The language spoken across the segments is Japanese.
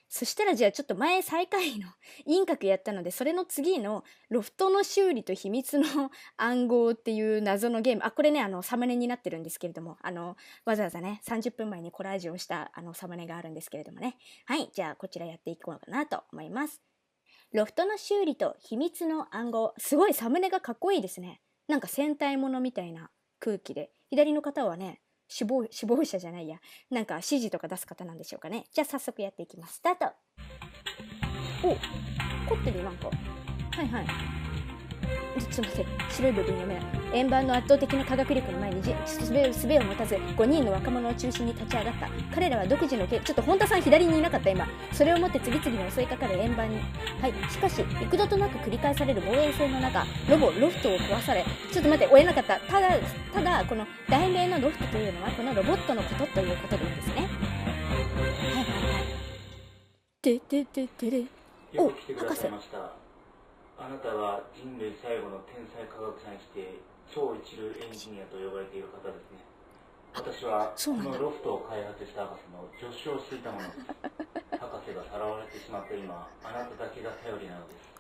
そしたらじゃあちょっと前最下位の陰閣やったので、それの次のロフトの修理と秘密の暗号っていう謎のゲーム、これね、サムネになってるんですけれども、わざわざね、30分前にコラージュをしたサムネがあるんですけれどもね。はい、じゃあこちらやっていこうかなと思います。ロフトの修理と秘密の暗号。すごいサムネがかっこいいですね。なんか戦隊ものみたいな空気で。左の方はね、死亡者じゃないや。なんか指示とか出す方なんでしょうかね。じゃあ早速やっていきます。スタート。お、凝ってるなんか。はいはい。ちょっと待って、白い部分読めない。円盤の圧倒的な科学力の前に術を持たず5人の若者を中心に立ち上がった。彼らは独自のちょっと本田さん左にいなかった今。それをもって次々に襲いかかる円盤に。はい。しかし幾度となく繰り返される防衛戦の中、ロフトを壊され、ちょっと待って、追えなかった。ただこの題名のロフトというのはこのロボットのことということでいいんですね。はいはいはい。お、博士。あなたは人類最後の天才科学者にして超一流エンジニアと呼ばれている方ですね。私はこのロフトを開発した博士の助手をしていたものです。博士がさらわれてしまった今、あなただけが頼りなのです。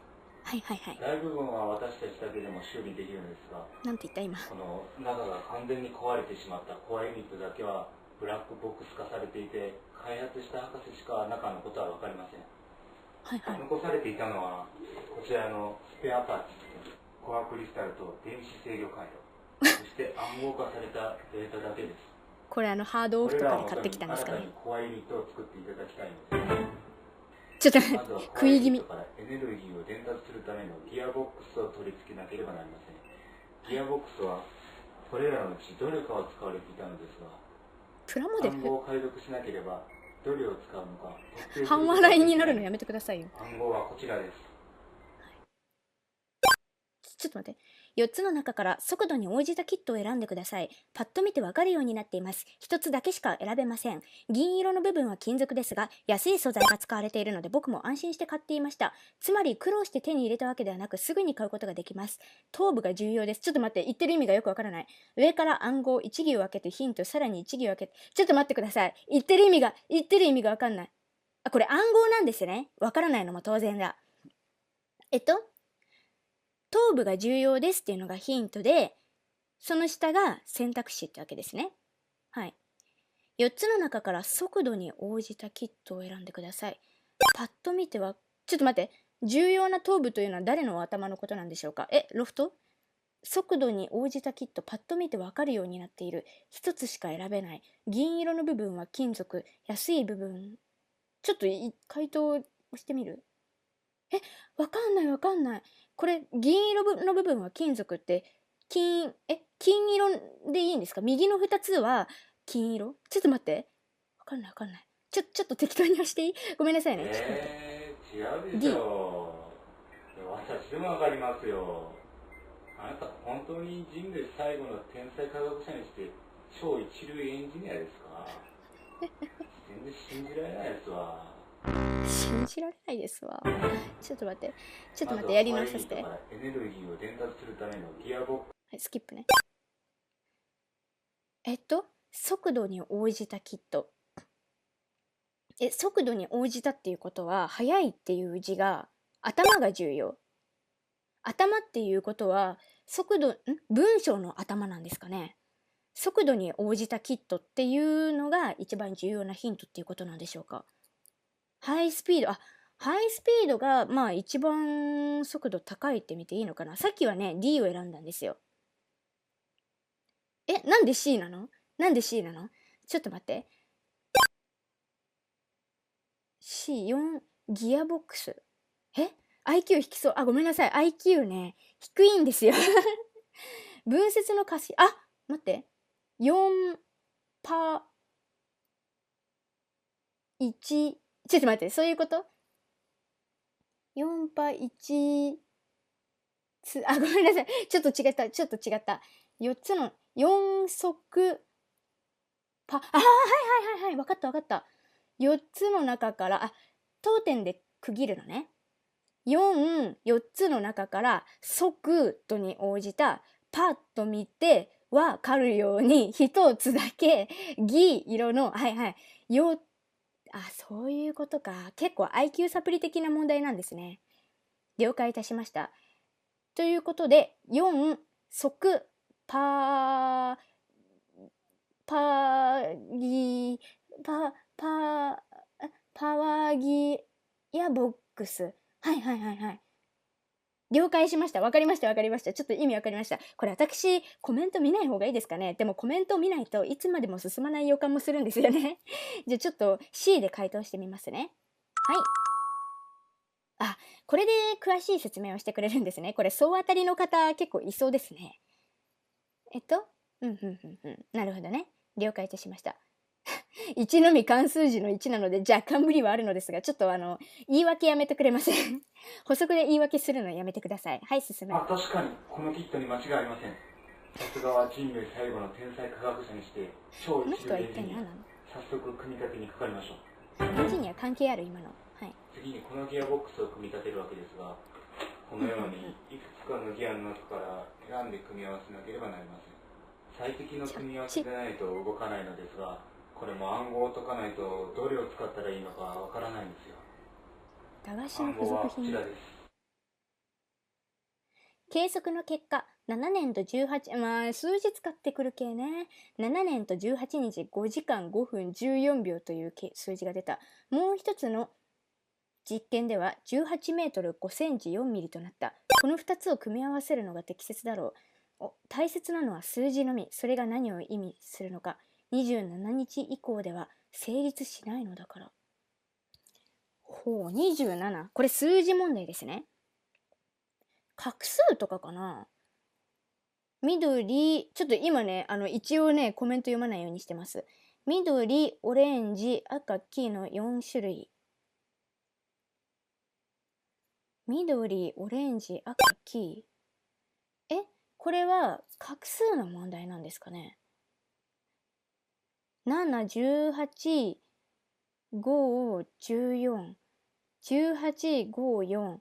はいはいはい。大部分は私たちだけでも修理できるのですが、なんて言った今。この中が完全に壊れてしまったコアユニットだけはブラックボックス化されていて、開発した博士しか中のことは分かりません。はいはい。残されていたのはこちらのスペアパーツ、コアクリスタルと電子制御回路、そして暗号化されたデータだけです。これハードオフとかで買ってきたんですかね。コアユニットを作っていただきたいのです。ちょっと食い気味。まずはコアユニットからエネルギーを伝達するためのギアボックスを取り付けなければなりません。ギアボックスはこれらのうちどれかを使われていたのですが、プラモデル暗号を解読しなければどれを使うのか半笑いになるのやめてくださいよ。暗号はこちらです。ちょっと待って。4つの中から速度に応じたキットを選んでください。パッと見てわかるようになっています。1つだけしか選べません。銀色の部分は金属ですが、安い素材が使われているので僕も安心して買っていました。つまり苦労して手に入れたわけではなく、すぐに買うことができます。頭部が重要です。ちょっと待って、言ってる意味がよくわからない。上から暗号、1行分けてヒント、さらに1行分けて、ちょっと待ってください。言ってる意味がわかんない。これ暗号なんですね。わからないのも当然だ。頭部が重要ですっていうのがヒントで、その下が選択肢ってわけですね。はい。4つの中から速度に応じたキットを選んでください。パッと見ては、ちょっと待って、重要な頭部というのは誰の頭のことなんでしょうか。ロフト？速度に応じたキット、パッと見てわかるようになっている。1つしか選べない。銀色の部分は金属、安い部分。ちょっと回答をしてみる？わかんない。これ、銀色の部分は金属って、金色でいいんですか？右の2つは金色？ちょっと待って。わかんない。ちょっと適当に押していい？ごめんなさいね。ちょっと待って。違うでしょう。私でもわかりますよ。あなた本当に人類最後の天才科学者にして超一流エンジニアですか？全然信じられないですわ。信じられないですわ。ちょっと待って、やり直させて。エネルギーを伝達するためのギアボックス。はい、スキップね。速度に応じたキット。速度に応じたっていうことは、速いっていう字が、頭が重要。頭っていうことは、文章の頭なんですかね。速度に応じたキットっていうのが一番重要なヒントっていうことなんでしょうか。ハイスピードがまあ一番速度高いって見ていいのかな。さっきはね D を選んだんですよ。なんで C なの？ちょっと待って。C4 ギアボックス。IQ 低そう。ごめんなさい。IQ ね低いんですよ。分節の貸し、待って。4パ1、ちょっと待って、そういうこと？ 4 パ1ごめんなさい。ちょっと違った。4つの、4足パ、はい。わかった。4つの中から、当点で区切るのね。4つの中から速度に応じたパッと見てわかるように一つだけ銀色の4あ、そういうことか。結構 IQ サプリ的な問題なんですね。了解いたしました。ということで、4、即、パギ、パ、パ、パワギやボックス。はいはいはいはい。了解しました。わかりました。わかりました。ちょっと意味わかりました。これ私、コメント見ない方がいいですかね。でもコメントを見ないといつまでも進まない予感もするんですよね。じゃあちょっと C で回答してみますね。はい。あ、これで詳しい説明をしてくれるんですね。これ総当たりの方結構いそうですね。なるほどね。了解いたしました。1のみ関数字の1なので若干無理はあるのですが、ちょっと言い訳やめてくれません。補足で言い訳するのやめてください。はい、進め。確かにこのキットに間違いありません。さすがは人類最後の天才科学者にして超一流エンジニア。早速組み立てにかかりましょう。エンジニア関係ある今の。はい。次にこのギアボックスを組み立てるわけですが、このようにいくつかのギアの中から選んで組み合わせなければなりません。最適の組み合わせでないと動かないのですが、これも暗号を解かないとどれを使ったらいいのかわからないんですよ。駄菓子の付属品。計測の結果、7年と18、数字使ってくる系ね。7年と18日5時間5分14秒という数字が出た。もう一つの実験では18メートル5センチ4ミリとなった。この2つを組み合わせるのが適切だろう。大切なのは数字のみ。それが何を意味するのか。27日以降では成立しないのだから。ほう、27。これ数字問題ですね。画数とかかな。緑、ちょっと今ね、一応ね、コメント読まないようにしてます。緑、オレンジ、赤、黄の4種類。緑、オレンジ、赤、黄。これは画数の問題なんですかね。7、18、5、14、18、5、4。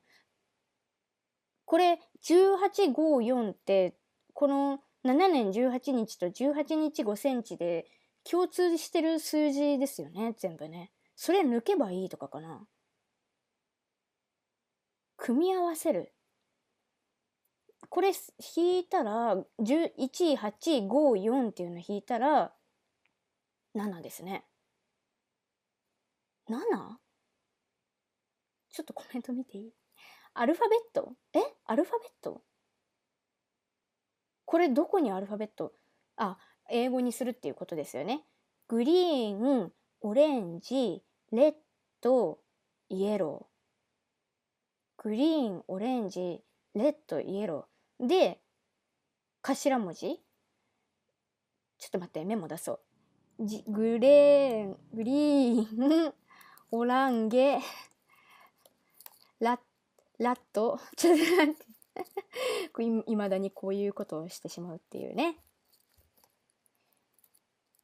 これ、18、5、4って、この7年18日と18日5センチで共通してる数字ですよね、全部ね。それ抜けばいいとかかな。組み合わせる。これ引いたら、11、8、5、4っていうの引いたら、7ですね。7？ ちょっとコメント見ていい？アルファベット？アルファベット？これどこにアルファベット？英語にするっていうことですよね。グリーン、オレンジ、レッド、イエロー。グリーン、オレンジ、レッド、イエロー。で、頭文字？ちょっと待って、メモ出そう。グリーン、オランゲ、ラット。ちょっと待って。いまだにこういうことをしてしまうっていうね。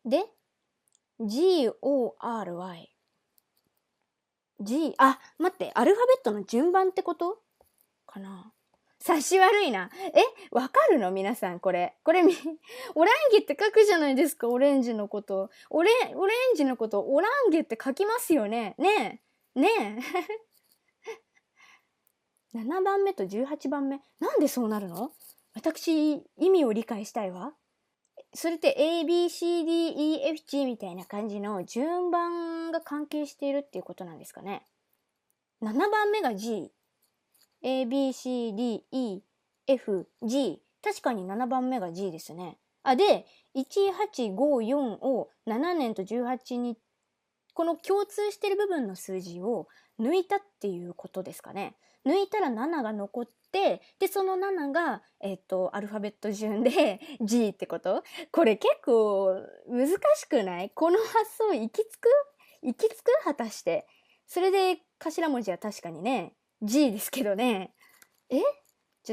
で、GORY。待って、アルファベットの順番ってことかな。察し悪いな。わかるの皆さん、これ。オレンゲって書くじゃないですか、オレンジのこと。オレンジのこと、オランゲって書きますよね。ねえ。7番目と18番目。なんでそうなるの？私、意味を理解したいわ。それって A, B, C, D, E, F, G みたいな感じの順番が関係しているっていうことなんですかね。7番目が G。A, B, C, D, E, F, G。確かに7番目が G ですね。で、1854を7年と18に、この共通してる部分の数字を抜いたっていうことですかね。抜いたら7が残って、で、その7が、アルファベット順で G ってこと？これ結構難しくない？この発想行き着く果たして。それで頭文字は確かにね、G ですけどね。じ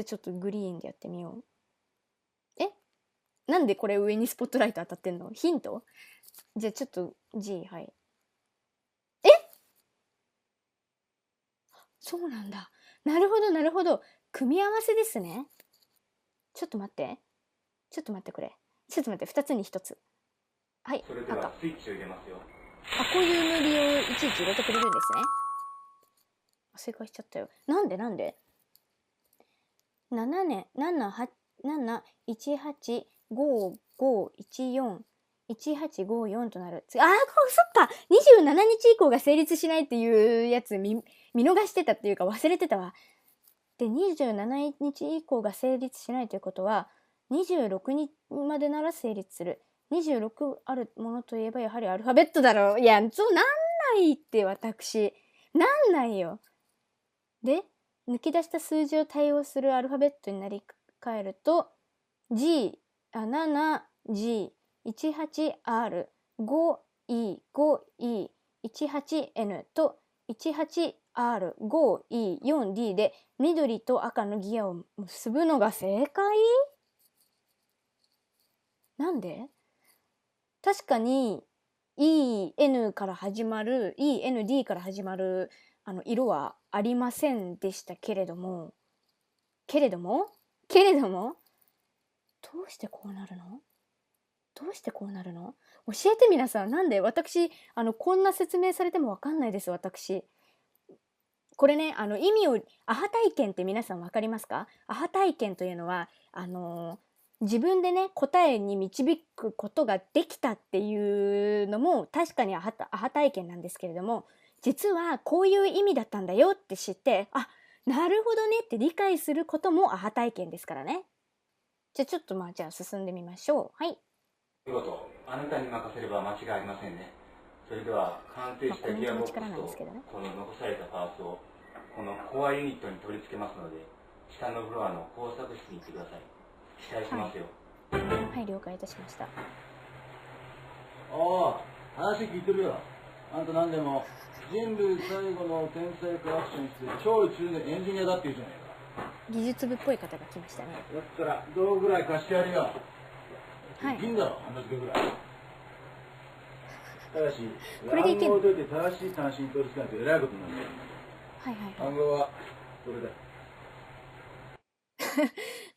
ゃあちょっとグリーンでやってみよう。なんでこれ上にスポットライト当たってんの？ヒント？じゃあちょっと G、はい。そうなんだ。なるほど、なるほど。組み合わせですね。ちょっと待って。これ。ちょっと待って、2つに1つ。はい。それではスイッチを入れますよ。あ、こういう無理をいちいち入れてくれるんですね。正解しちゃったよ。なんで ?7 年、71855141854となる。そっか !27 日以降が成立しないっていうやつ見逃してたっていうか忘れてたわ。で、27日以降が成立しないということは、26日までなら成立する。26あるものといえばやはりアルファベットだろう。いや、そうなんないって私。なんないよ。で、抜き出した数字を対応するアルファベットになり替えると、7G、18R、5E、5E、18N と 18R、5E、4D で緑と赤のギアを結ぶのが正解？なんで？確かに EN から始まる END から始まる色はありませんでしたけれどもどうしてこうなるの？教えて皆さん。なんで私こんな説明されてもわかんないです。私これね、意味をアハ体験って皆さんわかりますか？アハ体験というのは自分でね答えに導くことができたっていうのも確かにアハ体験なんですけれども、実はこういう意味だったんだよって知って、あ、なるほどねって理解することもアハ体験ですからね。じゃあちょっとじゃあ進んでみましょう。はい。見事、あなたに任せれば間違いありませんね。それでは完成したギアボックスとこの残されたパーツをこのコアユニットに取り付けますので、下のフロアの工作室に行ってください。期待しますよ。はい、了解いたしました。おお、話聞いてるよ。あんた何でも人類最後の天才科学者にして超一流のエンジニアだって言うじゃないか。技術部っぽい方が来ましたね。だったら道具ぐらい貸してやるよ。はい。いいんだろ、あんな時間ぐらい。ただし、これでいけんの？暗号を解いて正しい端子に取り付けないとえらいことになる。はいはいはい。暗号はそれだ。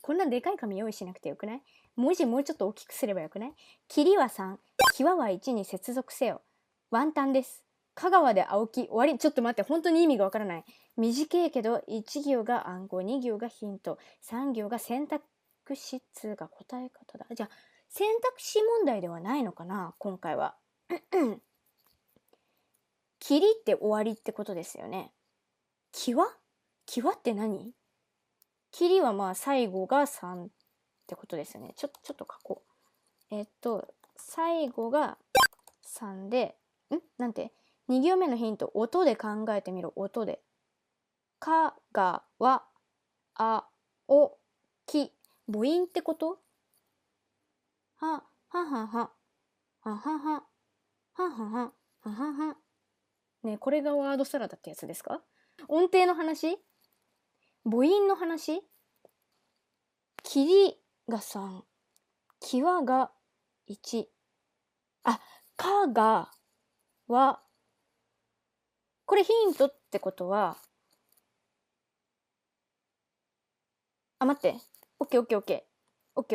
こんなでかい紙用意しなくてよくない？文字もうちょっと大きくすればよくない？霧は3、際は1に接続せよ。ワンタンです。香川で青木、終わり。ちょっと待って、本当に意味がわからない。短いけど、1行が暗号、2行がヒント、3行が選択肢2が答え方だ。じゃあ、選択肢問題ではないのかな今回は。霧って終わりってことですよね。際って何？霧は最後が3ってことですよね。ちょっと書こう。最後が3で、なんて ?2 行目のヒント、音で考えてみろ、音で。かがわ、あ、お、き。母音ってこと？は、ははは、ははは、ははは、ははは。ね、これがワードサラダってやつですか？音程の話？母音の話？霧が3、際が1。あ、かがは、これヒントってことは、待って。オッケー。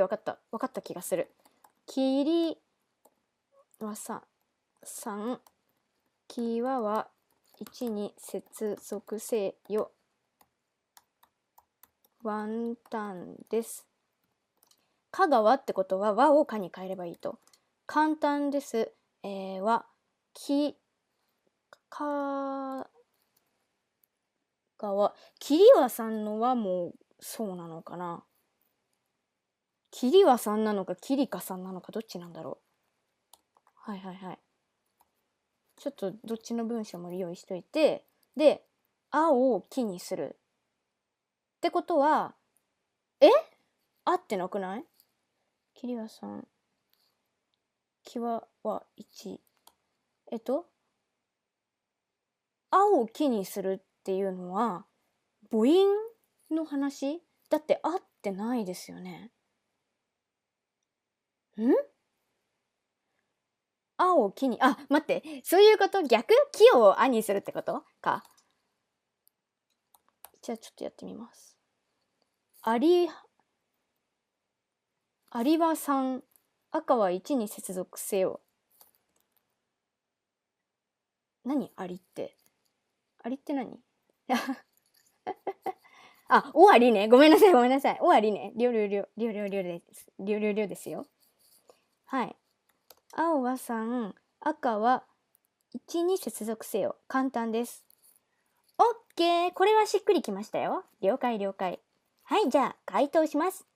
わかった気がする。霧は3、際は1に接続せよ。ワンタンです。香川ってことは和をかに変えればいいと。簡単です。はか川。桐はさんの和もそうなのかな。桐はさんなのか桐かさんなのかどっちなんだろう。はい。ちょっとどっちの文章も用意しといて、で、あをきにする。ってことは、合ってなくない？桐は3、際は1。あをきにするっていうのは、母音の話？だって合ってないですよね。あをきに、待って、そういうこと？逆？きをあにするってことか。じゃあちょっとやってみます。ありは3、赤は1に接続せよ。何アリって。アリって何あ、終わりね。ごめんなさい、ごめんなさい。終わりね。りょです。ですよ。はい。青は3、赤は1に接続せよ。簡単です。オッケー。これはしっくりきましたよ。了解了解。はい、じゃあ、回答します。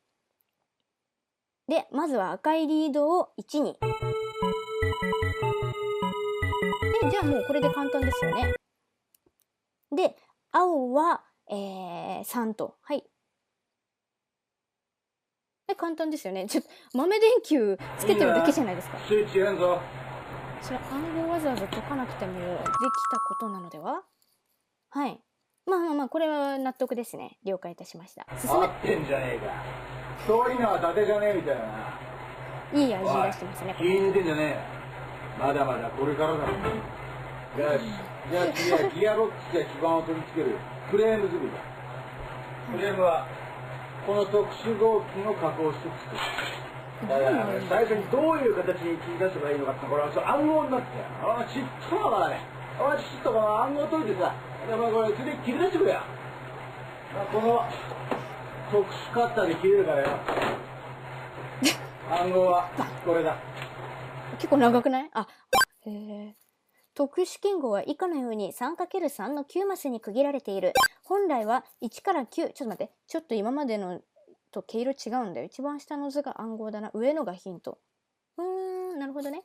で、まずは赤いリードを1に。じゃあもうこれで簡単ですよね。で、青は、3と。はい。簡単ですよね。ちょっと、豆電球つけてるだけじゃないですか。スイッチ入れんぞ。それ暗号わざわざ解かなくてもできたことなのでは？はい。まあ、これは納得ですね。了解いたしました。合ってんじゃねえか。そういうのは伊達じゃねえみたいな。いい味出してますね。気に入ってんじゃねえ。まだまだこれからだろ。よし。じゃあ次はギアボックスや基板を取り付けるフレーム作りだ。フレームはこの特殊合金を加工して作る。だから最初にどういう形に切り出せばいいのかってこれは暗号になってよ。ちっともわからない。ちっとこの暗号解いてさ、これ次切り出してくれよ。この特殊カッターで切れるからよ。暗号はこれだ。結構長くない？へえ。特殊記号は以下のように 3×3 の9マスに区切られている。本来は1から9。ちょっと待って。ちょっと今までのと毛色違うんだよ。一番下の図が暗号だな。上のがヒント。なるほどね。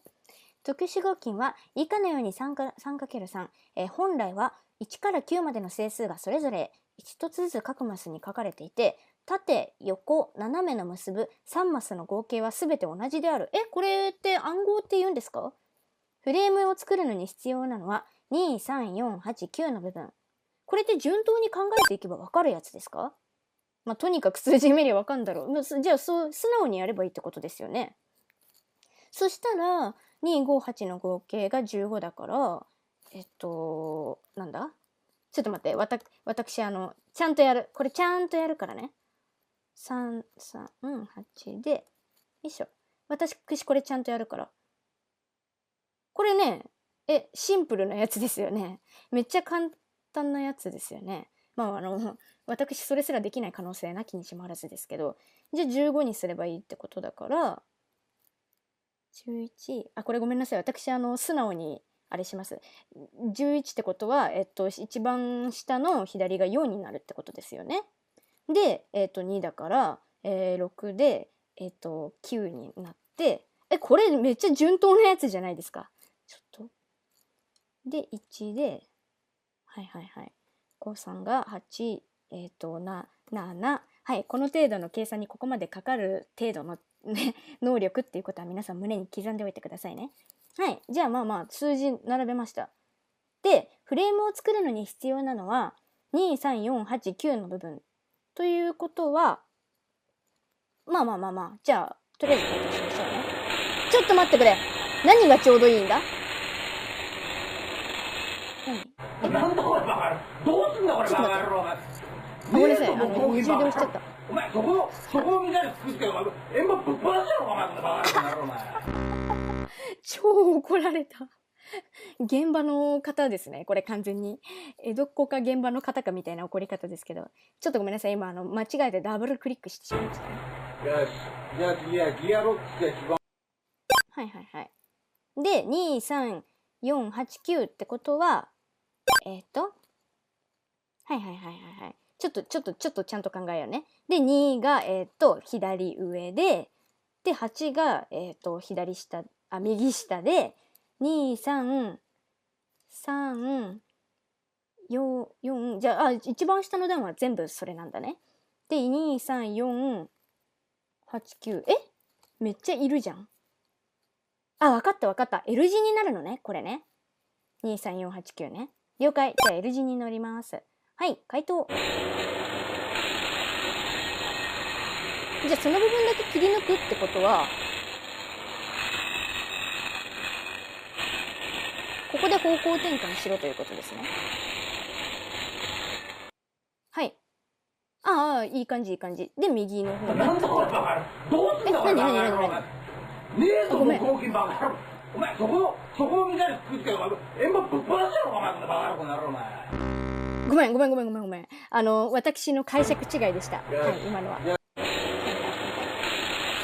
特殊合金は以下のように 3×3。本来は1から9までの整数がそれぞれ1つずつ各マスに書かれていて、縦、横、斜めの結ぶ3マスの合計は全て同じである。これって暗号って言うんですか？フレームを作るのに必要なのは2、3、4、8、9の部分。これって順当に考えていけば分かるやつですか？とにかく数字見りゃ分かるんだろう。じゃあ素直にやればいいってことですよね。そしたら2、5、8の合計が15だから、なんだ？ちょっと待って。私ちゃんとやる。これちゃんとやるからね。3、3、8で、よいしょ。私これちゃんとやるから。これね、シンプルなやつですよね。めっちゃ簡単なやつですよね。私それすらできない可能性なきにしもあらずですけど、じゃあ15にすればいいってことだから、11、これごめんなさい。私素直に、あれします。11ってことは、一番下の左が4になるってことですよね。で、2だから、6で、9になって、これめっちゃ順当なやつじゃないですか。ちょっと。で、1で、はい。5、3が8、7。はい、この程度の計算にここまでかかる程度の、ね、能力っていうことは皆さん胸に刻んでおいてくださいね。はい、じゃあ数字並べました。で、フレームを作るのに必要なのは、2、3、4、8、9の部分。ということは、じゃあ、とりあえず回答しましょうね。ちょっと待ってくれ。何がちょうどいいんだ？なんだこれバカ。どうすんだこれバカ野郎。ごめんなさい、二重で押しちゃった。お前そこのみんなで作ってよ。円盤ぶっ放しろお前このバカ野郎お前。超怒られた。現場の方ですね。これ完全に。江戸っ子か現場の方かみたいな怒り方ですけど。ちょっとごめんなさい。今、間違えてダブルクリックしてしまいましたね。よし。じゃあ次はギアボックスや基板。はい。で、2、3、4、8、9ってことは、はい。ちょっとちゃんと考えようね。で、2が、左上で、で、8が、右下で、2、3、3、4、じゃあ、一番下の段は全部それなんだね。で、2、3、4、8、9。めっちゃいるじゃん。わかった。L 字になるのね、これね。2、3、4、8、9ね。了解。じゃあ L 字に乗ります。はい、回答。じゃあその部分だけ切り抜くってことは、ここで方向転換しろということですね。はい。いい感じ。で、右の方に。なんだこれバカ。どうすんだこれバカ。ねえぞ、合金バカ。お前そこをみんなでくっつけろ。円盤ぶっ放してやろうかお前、このバカ野郎この野郎お前。ごめん。私の解釈違いでした。はい、今のは。ま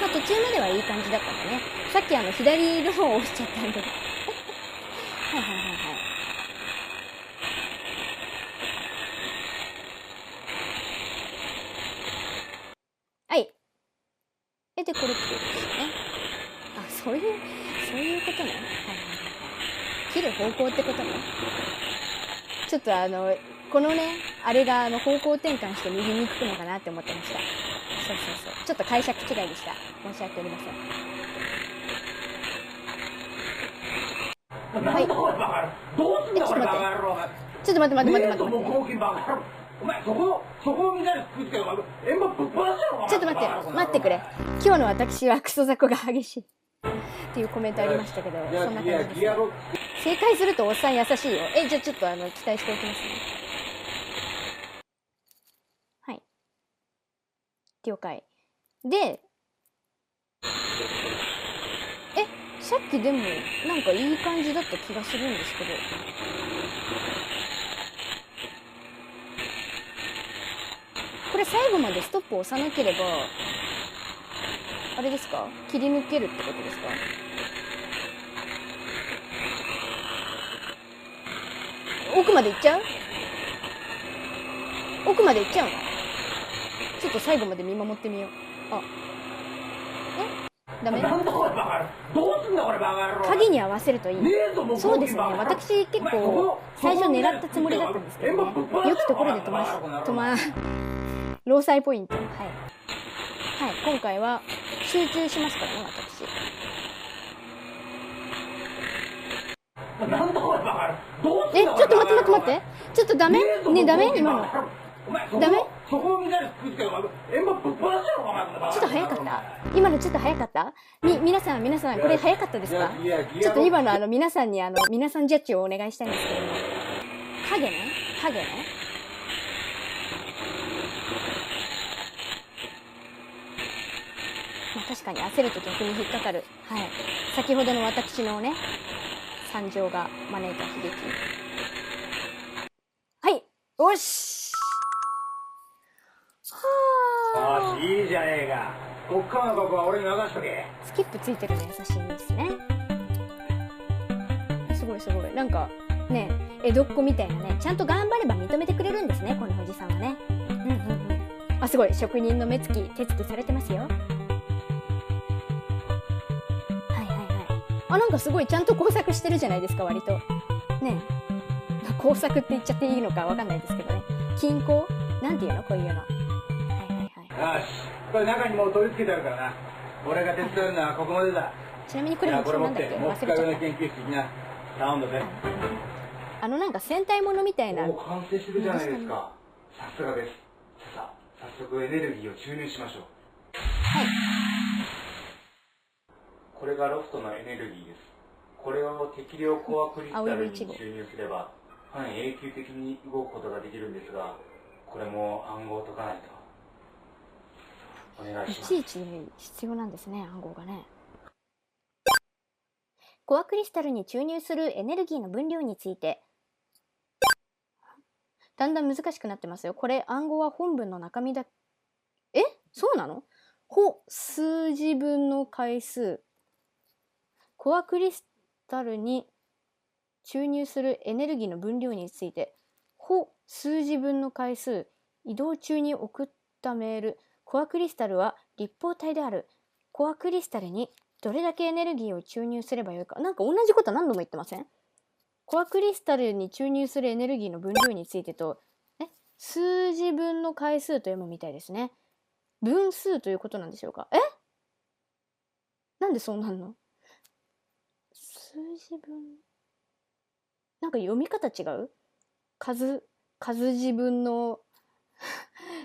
あ途中まではいい感じだったんだね。さっき左の方を押しちゃったんで。はい。はい。で、これってことですよね。あ、そういうことね。切る方向ってことね。ちょっとこのね、あれが方向転換して右に行くのかなって思ってました。そう。ちょっと解釈違いでした。申し訳ありません。はい。ちょっと待って。お前そこをみんなでくっつけろ。円盤ぶっ放してやろうかお前。ちょっと待ってくれ。今日の私はクソザコが激しい。っていうコメントありましたけど、そんな感じですね。正解するとおっさん優しいよ。じゃあちょっと期待しておきますね。はい。了解。で、さっきでもなんかいい感じだった気がするんですけど。これ最後までストップを押さなければ、あれですか？切り抜けるってことですか？奥まで行っちゃうの？ちょっと最後まで見守ってみよう。ダメ？鍵に合わせるといい。そうですね。私結構最初狙ったつもりだったんですけどね。良きところで労災ポイント。はい。今回は集中しますからね、私。ちょっと待って。ちょっとダメ？ね、ダメ？今の。ダメ？ちょっと早かった？今のちょっと早かった？皆さん、これ早かったですか？ちょっと今の皆さんに皆さんジャッジをお願いしたいんですけども。影ね。まあ確かに焦ると逆に引っかかる。はい。先ほどの私のね、惨状が招いた悲劇。はい。よし。はあ。いいじゃねえか。こっからのここは俺に任しとけ。スキップついてるの優しいんですね。すごい。なんか、ね、江戸っ子みたいなね、ちゃんと頑張れば認めてくれるんですね、このおじさんはね。あ、すごい。職人の手つきされてますよ。なんかすごいちゃんと工作してるじゃないですか、割と。ね。工作って言っちゃっていいのかわかんないですけどね。金工？なんていうの？こういうの。はい。よし。これ中にもう取り付けてあるからな。俺が手伝うのはここまでだ。ちなみにこれもなんだっけ？忘れちゃった。研究室行きな。頼んだぜ。なんか戦隊ものみたいな。もう完成してるじゃないですか。さすがです。さあ、早速エネルギーを注入しましょう。はい。これがロフトのエネルギーです。これを適量コアクリスタルに注入すれば半永久的に動くことができるんですが、これも暗号を解かないと。お願いします。いちいち必要なんですね、暗号がね。コアクリスタルに注入するエネルギーの分量について。だんだん難しくなってますよ。これ暗号は本文の中身だ。そうなの？数字分の回数。コアクリスタルに注入するエネルギーの分量について、数字分の回数、移動中に送ったメール、コアクリスタルは立方体である。コアクリスタルにどれだけエネルギーを注入すればよいか。なんか同じこと何度も言ってません？コアクリスタルに注入するエネルギーの分量についてと、数字分の回数と読むみたいですね。分数ということなんでしょうか？なんでそうなんの？数字分。なんか読み方違う？数字分の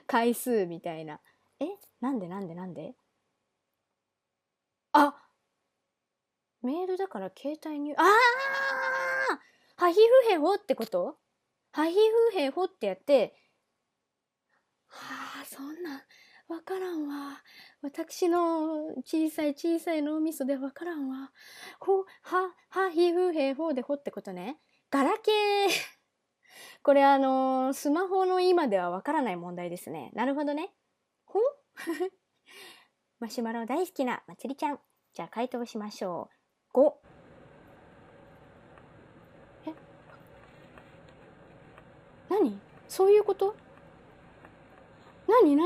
回数みたいな。なんでメールだから携帯に、ハヒフヘホってこと？ハヒフヘホってやって、そんな、わからんわ。私の小さい小さい脳みそでわからんわ。ひふへほでほってことね。ガラケー。これスマホの今ではわからない問題ですね。なるほどね。マシュマロ大好きなまつりちゃん。じゃあ回答しましょう。5。何？そういうこと？何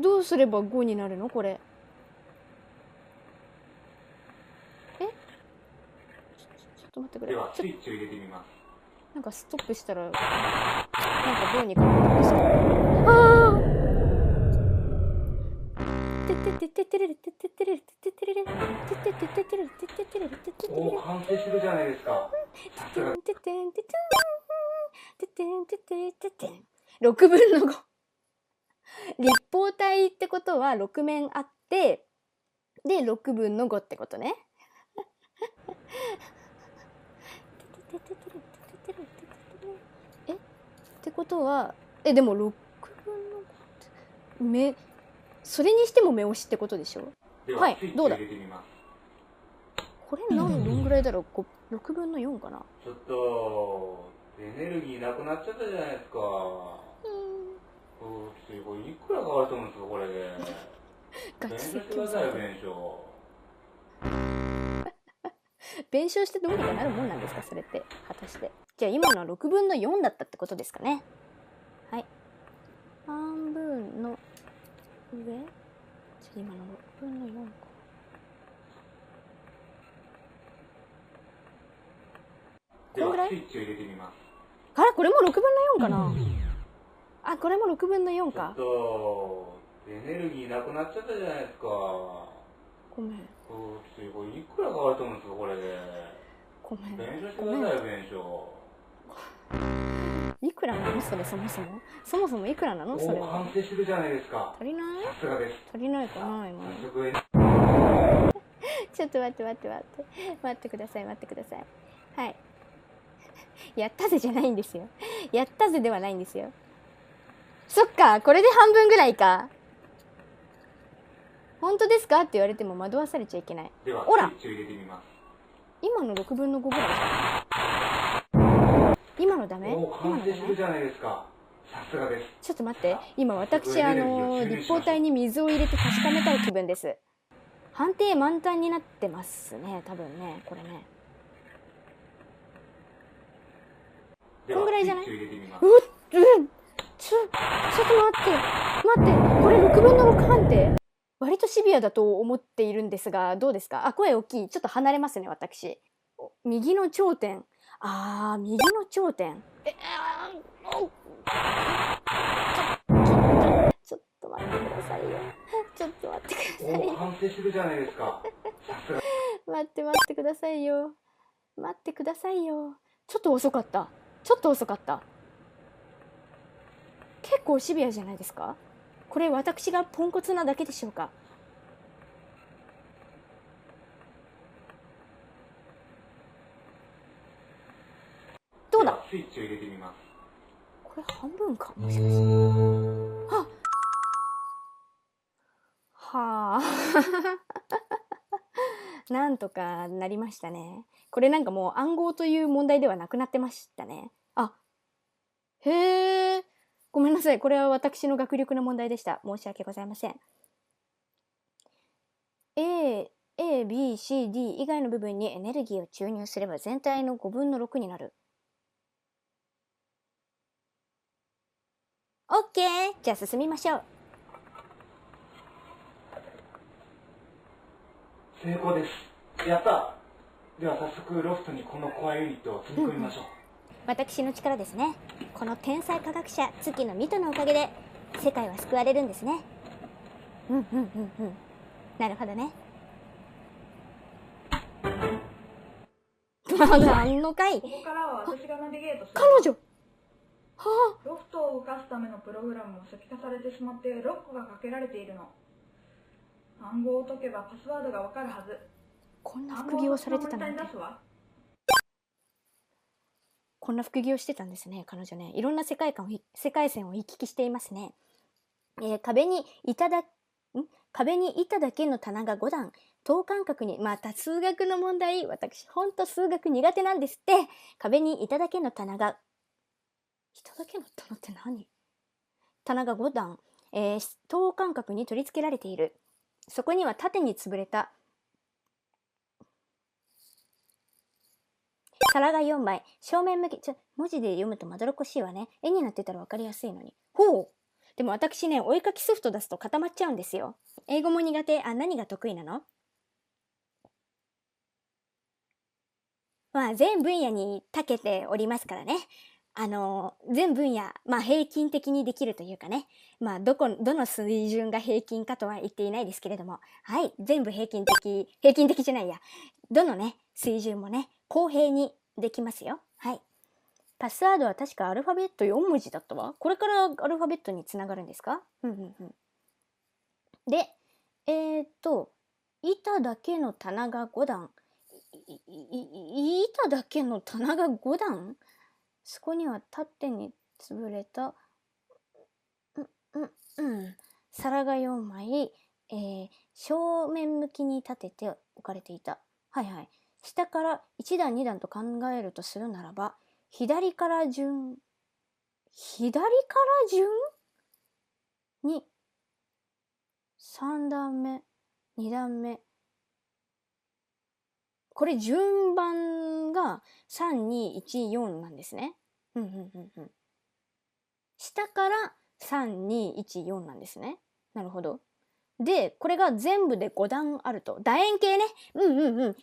どうすれば5になるのこれ。ちょっと待ってくれ。ではスイッチを入れてみます。なんかストップしたら、なんかどうにかなるんですけど。ああ！おお、完成してるじゃないですか。さすが。6分の5。立方体ってことは6面あって、で、6分の5ってことね。ってことは、でも6分の5って、それにしても目押しってことでしょ？はい、どうだ？これどんぐらいだろう？6分の4かな？ちょっと、エネルギーなくなっちゃったじゃないですか。これいくらかかると思うんですか、これで。弁償してくださいよ、弁償。弁償してどうにかなるもんなんですか、それって。果たして。じゃあ今のは6分の4だったってことですかね。はい。半分の上？今の6分の4か。こんぐらい？あれこれも6分の4かな？あ、これも6分の4か。ちょっと、エネルギーなくなっちゃったじゃないですか。ごめん。これいくらかかると思うんですか、これで。ごめん。弁償してくださいよ、弁償。いくらなのそれ、そもそも。そもそもいくらなのそれは。完成してるじゃないですか。足りない？さすがです。足りないかな今。ちょっと待って。待ってください。はい。やったぜじゃないんですよ。やったぜではないんですよ。そっか、これで半分ぐらいか。本当ですかって言われても惑わされちゃいけない。ほら、今の6分の5ぐらいじゃん。今のダメ？完成してるじゃないですか。さすがです。ちょっと待って、今私立方体に水を入れて確かめたい気分です。判定満タンになってますね、多分ね、これね。こんぐらいじゃない？ちょっと待って、これ6分の6判定？割とシビアだと思っているんですが、どうですか？あ、声大きい。ちょっと離れますね、私。右の頂点。右の頂点。ちょっと待ってくださいよ。ちょっと待ってくださいよ。完成してるじゃないですか。待ってくださいよ。ちょっと遅かった。結構シビアじゃないですか？これ私がポンコツなだけでしょうか？どうだ？スイッチを入れてみます。これ半分かもしかして。はあ。なんとかなりましたね。これなんかもう暗号という問題ではなくなってましたね。あ、へえ。ごめんなさい。これは私の学力の問題でした。申し訳ございません。A、B、C、D 以外の部分にエネルギーを注入すれば全体の5分の6になる。OK! じゃあ進みましょう。成功です。やった。では早速ロフトにこのコアユニットを積み込みましょう。私の力ですね。この天才科学者月のミトのおかげで世界は救われるんですね。なるほどね。何の回？ここからは私がナビゲートする。彼女。ロフトを動かすためのプログラムが初期化されてしまってロックがかけられているの。暗号を解けばパスワードがわかるはず。こんな副業をされてたなんて。こんな副業してたんですね、彼女ね。いろんな世界線を行き来していますね。壁に板だけの棚が5段。等間隔に、また数学の問題、私ほんと数学苦手なんですって。壁に板だけの棚が、板だけの棚って何？棚が5段、等間隔に取り付けられている。そこには縦に潰れた皿が4枚、正面向き、文字で読むとまどろっこしいわね。絵になってたらわかりやすいのに。ほう。でも私ね、お絵かきソフト出すと固まっちゃうんですよ。英語も苦手。何が得意なの？まあ、全分野に長けておりますからね。全分野、平均的にできるというかね。どの水準が平均かとは言っていないですけれども。はい、全部平均的じゃないや。どのね、水準もね、公平にできますよ。はい。パスワードは確かアルファベット4文字だったわ。これからアルファベットにつながるんですか？で、板だけの棚が5段。板だけの棚が5段？そこには縦に潰れた、皿が4枚、正面向きに立てて置かれていた。はいはい。下から1段2段と考えるとするならば、左から順に3段目、2段目。これ順番が3、2、1、4なんですね。下から3、2、1、4なんですね。なるほど。で、これが全部で5段あると。楕円形ね。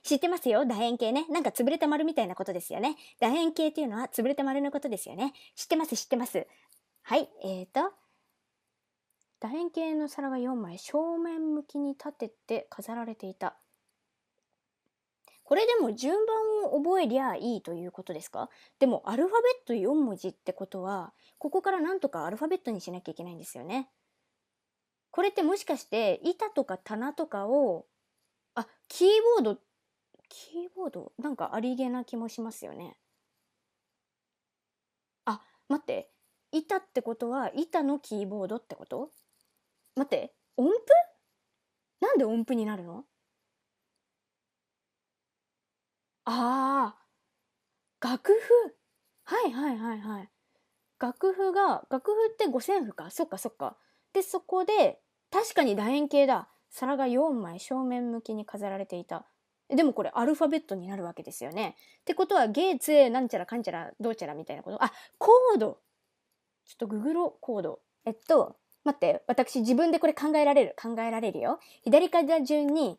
知ってますよ。楕円形ね。なんか潰れた丸みたいなことですよね。楕円形っていうのは潰れた丸のことですよね。知ってます。はい。楕円形の皿が4枚正面向きに立てて飾られていた。これでも順番を覚えりゃいいということですか？でもアルファベット4文字ってことは、ここからなんとかアルファベットにしなきゃいけないんですよね。これってもしかして板とか棚とかを、キーボードなんかありげな気もしますよね。待って。板ってことは板のキーボードってこと？待って。音符？なんで音符になるの？楽譜。はい。楽譜って五線譜か。そっか。で、そこで、確かに楕円形だ。皿が4枚正面向きに飾られていた。でもこれアルファベットになるわけですよね。ってことは、ゲーツなんちゃらかんちゃらどうちゃらみたいなこと。コード。ちょっとググろう、コード。待って。私自分でこれ考えられるよ。左から順に、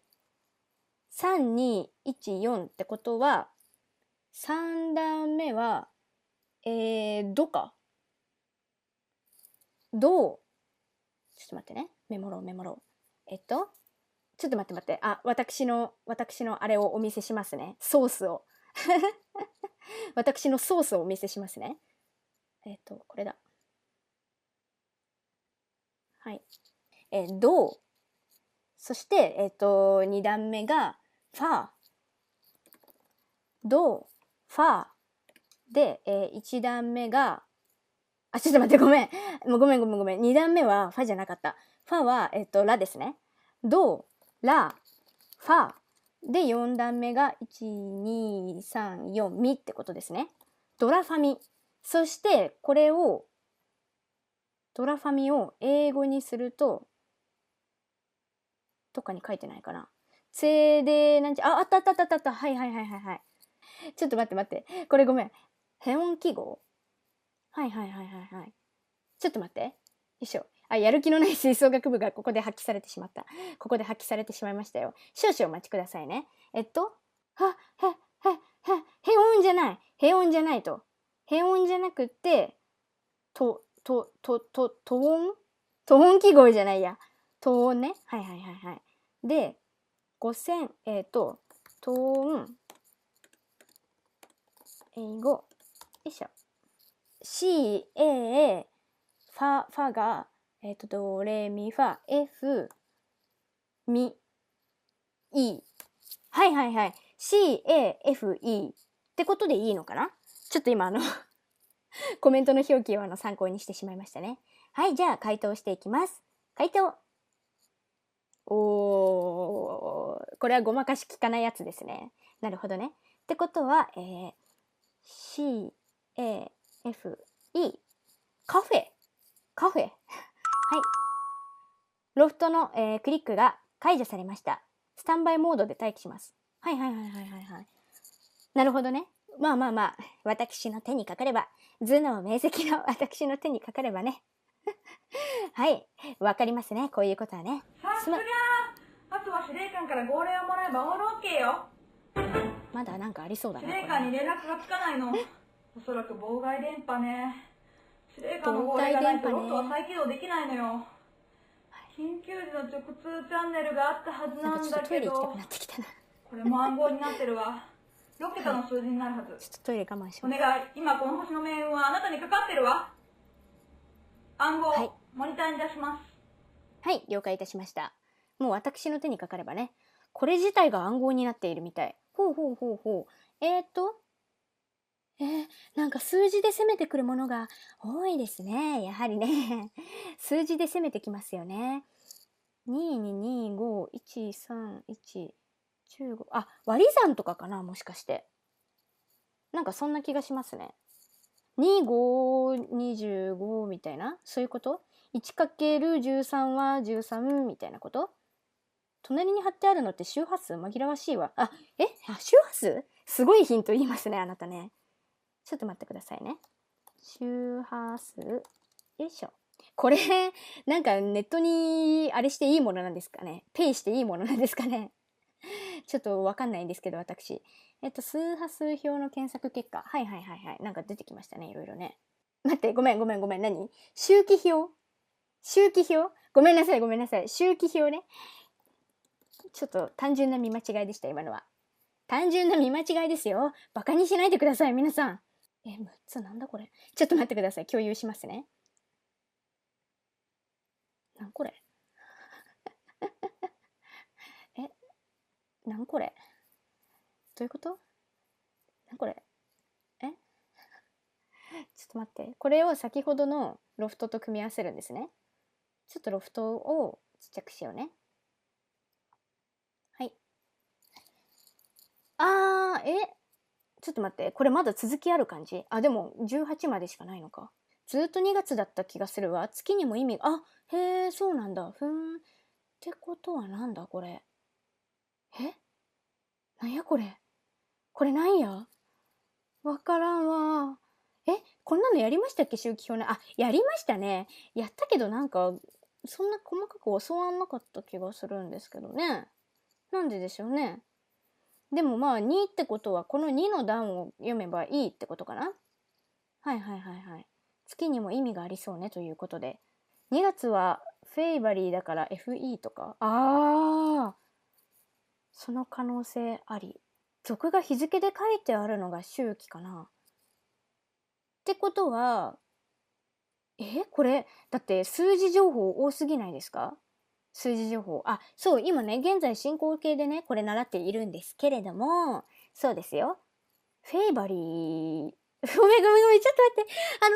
3、2、1、4ってことは、3段目は、ドか。ちょっと待ってね。メモろう。ちょっと待って。私のあれをお見せしますね。ソースを。私のソースをお見せしますね。これだ。はい。ド。そして、2段目が、ファ。ド、ファ。で、1段目が、ちょっと待って、ごめん。2段目はファじゃなかった。ファは、ラですね。ド、ラ、ファ。で、4段目が、1、2、3、4、ミってことですね。ドラファミ。そして、ドラファミを英語にすると、とかに書いてないかな。なんちゃ、あった。はい。ちょっと待って。これごめん。変音記号？はい。ちょっと待って。よいしょ。やる気のない吹奏楽部がここで発揮されてしまった。ここで発揮されてしまいましたよ。少々お待ちくださいね。変音じゃない。変音じゃないと。変音じゃなくって、ト音記号じゃないや。ト音ね。はい。で、5000、ト音、英語、よいしょ。C、A、ファが、ドレミファ、F、ミ、E。はい。C、A、F、E。ってことでいいのかな？ちょっと今コメントの表記を参考にしてしまいましたね。はい、じゃあ回答していきます。回答。これはごまかし聞かないやつですね。なるほどね。ってことは、C、A、F、E、カフェ。はい。ロフトの、クリックが解除されました。スタンバイモードで待機します。はい。なるほどね。まあ、私の手にかかれば、頭脳明晰の私の手にかかればね。はい、わかりますね。こういうことはね。さすがー。あとは司令官から号令をもらえばオールオッケーよ。まだなんかありそうだね。司令官に連絡がつかないの。おそらく妨害電波ね。司令官の号令がないとロフトは再起動できないのよ。緊急時の直通チャンネルがあったはずなんだけど、これも暗号になってるわ。6桁の数字になるはず。ちょっとトイレ我慢します。お願い、今この星の命運はあなたにかかってるわ。暗号、はい、モニターに出します。はい、了解いたしました。もう私の手にかかればね。これ自体が暗号になっているみたい。ほう。なんか数字で攻めてくるものが多いですね。やはりね。数字で攻めてきますよね。2225131115。あ、割り算とかかな、もしかして。なんかそんな気がしますね。2525みたいな、そういうこと？ 1×13 は13みたいなこと？隣に貼ってあるのって周波数？紛らわしいわ。周波数？すごいヒント言いますね、あなたね。ちょっと待ってくださいね。周波数。よいしょ。これ、なんかネットにあれしていいものなんですかね。ペイしていいものなんですかね。ちょっとわかんないんですけど、私。数波数表の検索結果。はい。なんか出てきましたね、いろいろね。待って、ごめん。何？周期表？ごめんなさい。周期表ね。ちょっと単純な見間違いでした、今のは。単純な見間違いですよ。バカにしないでください、皆さん。6つなんだこれ。ちょっと待ってください。共有しますね。なんこれなんこれどういうこと？なんこれちょっと待って。これを先ほどのロフトと組み合わせるんですね。ちょっとロフトをちっちゃくしようね。はい。ちょっと待って。これまだ続きある感じ？でも18までしかないのか。ずっと2月だった気がするわ。月にも意味が、へえ、そうなんだ。ってことはなんだこれ。なんやこれ。これなんや？わからんわ。こんなのやりましたっけ？周期表ね。やりましたね。やったけどなんか、そんな細かく教わんなかった気がするんですけどね。なんででしょうね。でもまあ、2ってことは、この2の段を読めばいいってことかな？はい。月にも意味がありそうねということで。2月はフェイバリーだから FE とか。その可能性あり。属が日付で書いてあるのが周期かな。ってことは、これ、だって数字情報多すぎないですか？数字情報。そう、今ね、現在進行形でね、これ習っているんですけれども、そうですよ。フェイバリー。ごめん、ちょっと待って。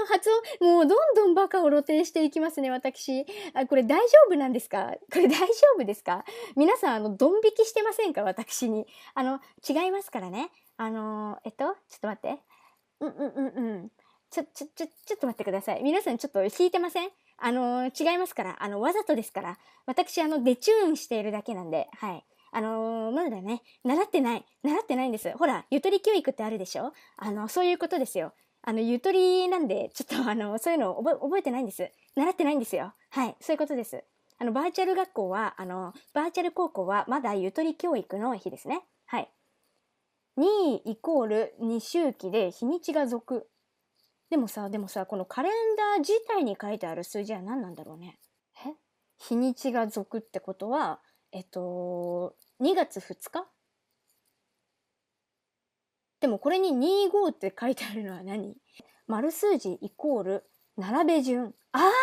発音、もうどんどんバカを露呈していきますね、私。これ大丈夫なんですか？これ大丈夫ですか？皆さん、ドン引きしてませんか？私に。違いますからね。ちょっと待って。ちょっと待ってください。皆さんちょっと引いてません？違いますから。わざとですから。私、デチューンしているだけなんで、はい。まだね、習ってないんです。ほら、ゆとり教育ってあるでしょ？そういうことですよ。ゆとりなんで、ちょっとそういうの覚えてないんです。習ってないんですよ。はい、そういうことです。バーチャル学校は、バーチャル高校はまだゆとり教育の日ですね。はい。2イコール2周期で日にちが属。でもさ、このカレンダー自体に書いてある数字は何なんだろうね。日にちが属ってことは、2月2日？でもこれに25って書いてあるのは何？丸数字イコール並べ順。はい。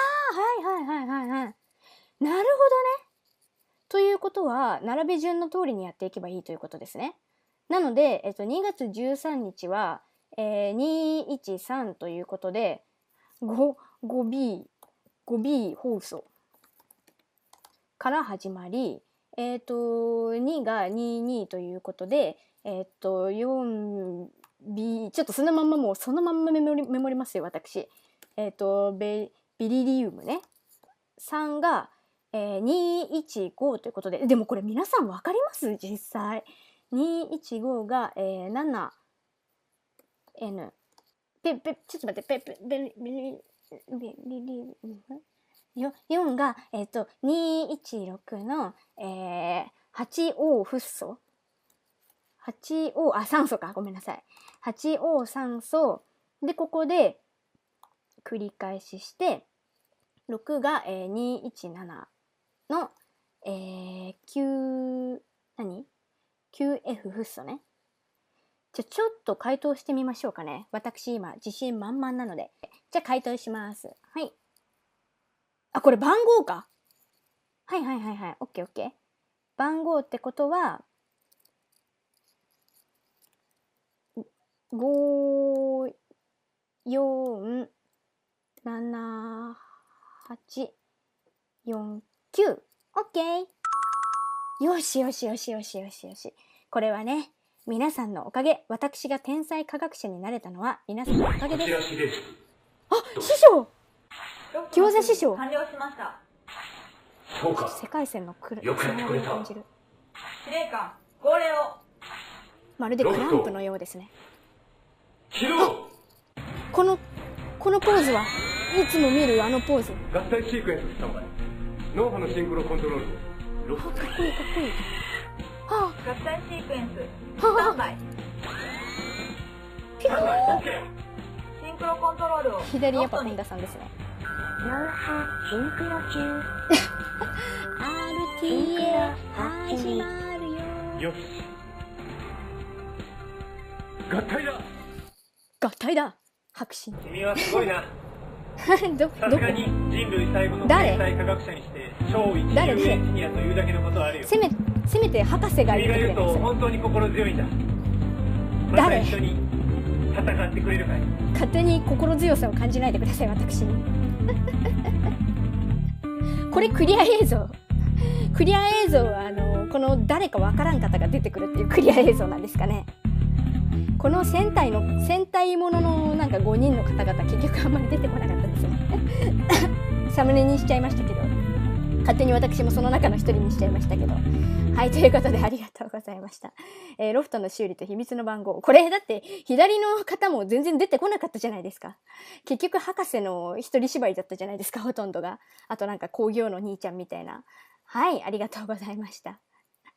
なるほどね。ということは、並べ順の通りにやっていけばいいということですね。なので、2月13日は、213ということで、5B 放送から始まり、2が22ということで、4B、ちょっとそのまんまメモりますよ、私。ビリリウムね。3が、215ということで、でもこれ皆さんわかります？実際。215が、7N。ちょっと待って、4が、216の、8O フッ素。8O、酸素か。ごめんなさい。8O 酸素。で、ここで、繰り返しして、6が、217の、9F フッ素ね。ちょっと回答してみましょうかね。私今自信満々なので。じゃあ回答します。はい。あ、これ番号か。はい。オッケー。番号ってことは、5、4、7、8、4、9。オッケー。よし。これはね、皆さんのおかげ。私が天才科学者になれたのは皆さんのおかげです。あ、師匠！餃子師匠。完了しました。そうか。世界線のよくやってくれた。司令官、号令を。まるでクランプのようですね。起動！このポーズはいつも見るあのポーズ。合体シークエンススタンバイ。脳波のシンクロコントロール。かっこいい。合体シークエンススタンバイ。ピコー。シンクロコントロールを。左やっぱ本田さんですね。脳波シンクロ中。RTA 始まるよ。よし。合体だ。白真。君はすごいな。さすがに人類最後の天才科学者にして超一流エンジニアというだけのことはあるよ。せめて博士が言ってくれない。君が言うと本当に心強いんだ。誰？また一緒に戦ってくれるかい？勝手に心強さを感じないでください、私に。これクリア映像はこの誰かわからん方が出てくるっていうクリア映像なんですかね。この戦隊もののなんか5人の方々結局あんまり出てこなかったですね。サムネにしちゃいましたけど、勝手に私もその中の一人にしちゃいましたけど。はい、ということでありがとうございました。ロフトの修理と秘密の番号。これだって左の方も全然出てこなかったじゃないですか。結局博士の一人芝居だったじゃないですか、ほとんどが。あとなんか工業の兄ちゃんみたいな。はい、ありがとうございました。